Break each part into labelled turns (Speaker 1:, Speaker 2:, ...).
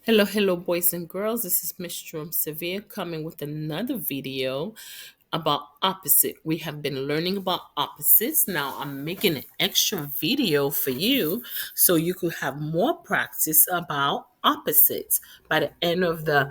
Speaker 1: Hello, boys and girls. This is Mrs.Jerome-Severe coming with another video about opposite. We have been learning about opposites. Now I'm making an extra video for you so you could have more practice about opposites. By the end of the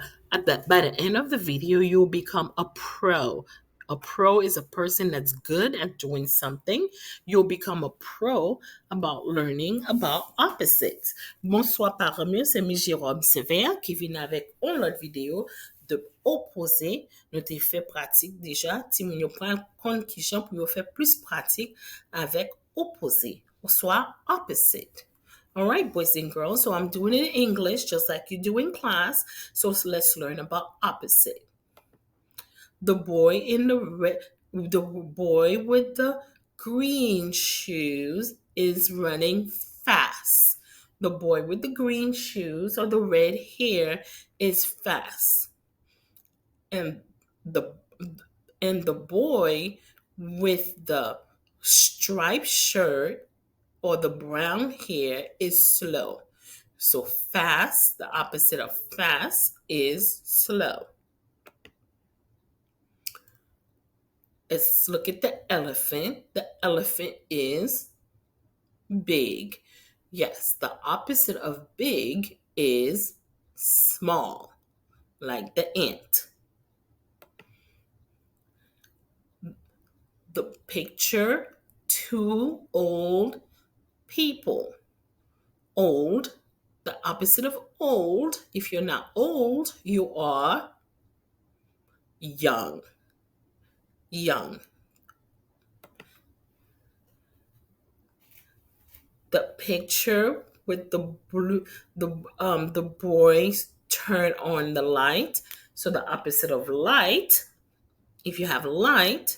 Speaker 1: video, you'll become a pro. A pro is a person that's good at doing something. You'll become a pro about learning about opposites. Bonsoir parmi c'est Mrs.Jerome-Severe qui vient avec une autre vidéo de opposé. Nous t'ai fait pratique déjà. Si nous prenons compte qui j'en pour faire plus pratique avec opposé. Bonsoir opposite. All right, boys and girls. So I'm doing it in English just like you do in class. So let's learn about opposite. The boy in the boy with the green shoes is running fast. The boy with the green shoes or the red hair is fast. And the the boy with the striped shirt or the brown hair is slow. So fast, the opposite of fast is slow. Let's look at the elephant. The elephant is big. Yes, the opposite of big is small, like the ant. The picture, two old people. Old, the opposite of old. If you're not old, you are young. Young. The picture with the boys turn on the light. So the opposite of light, if you have light,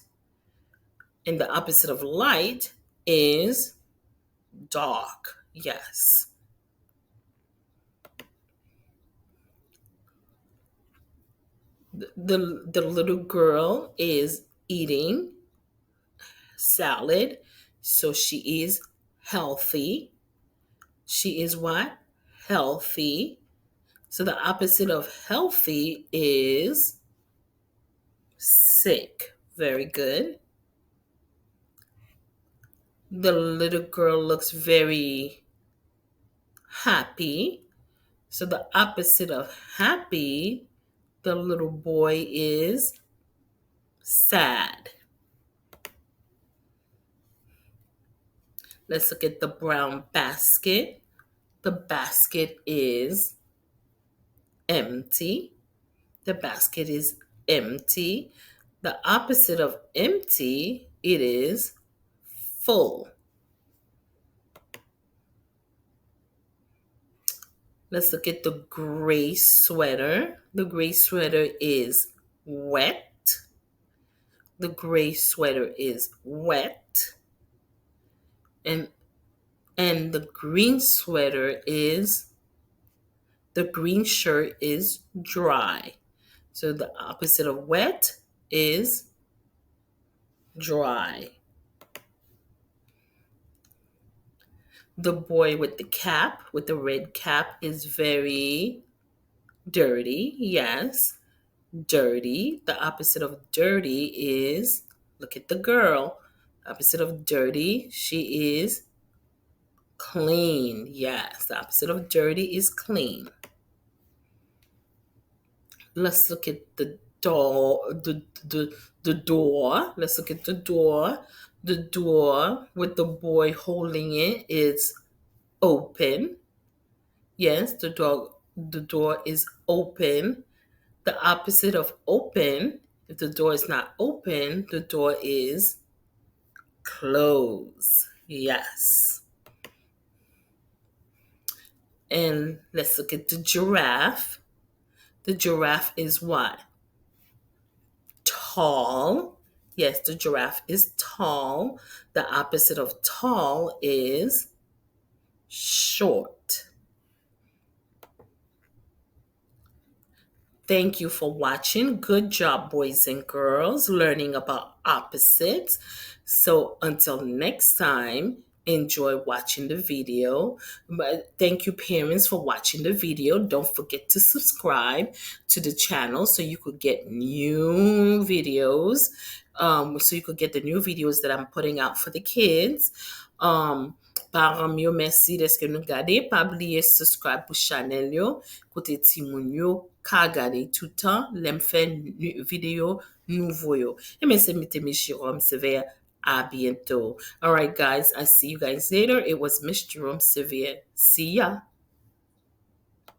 Speaker 1: and the opposite of light is dark. Yes. The little girl is eating salad, so she is healthy. She is what? Healthy. So the opposite of healthy is sick. Very good. The little girl looks very happy. So the opposite of happy, the little boy is sad. Let's look at the brown basket. The basket is empty. The basket is empty. The opposite of empty, it is full. Let's look at the gray sweater. The gray sweater is wet. The gray sweater is wet. And the green sweater is, the green shirt is dry. So the opposite of wet is dry. The boy with the cap, with the red cap, is very dirty. Yes, dirty. The opposite of dirty is, look at the girl. The opposite of dirty, she is clean. Yes, the opposite of dirty is clean. Let's look at the door. The door. Let's look at the door. The door with the boy holding it is open. Yes, the door is open. The opposite of open, if the door is not open, the door is closed. Yes. And let's look at the giraffe. The giraffe is what? Tall. Yes, the giraffe is tall. The opposite of tall is short. Thank you for watching. Good job, boys and girls, learning about opposites. So until next time, enjoy watching the video. But thank you, parents, for watching the video. Don't forget to subscribe to the channel so you could get new videos. So you could get the new videos that I'm putting out for the kids. Parents yo, merci deske nou gade. Pa oubliye subscribe pou channel yo. Kote ti moun yo ka gade toutan. Lem fe video nouvo yo. E men se mite Miss Jerome-Severe. A bientôt. All right, guys. I'll see you guys later. It was Miss Jerome-Severe. See ya.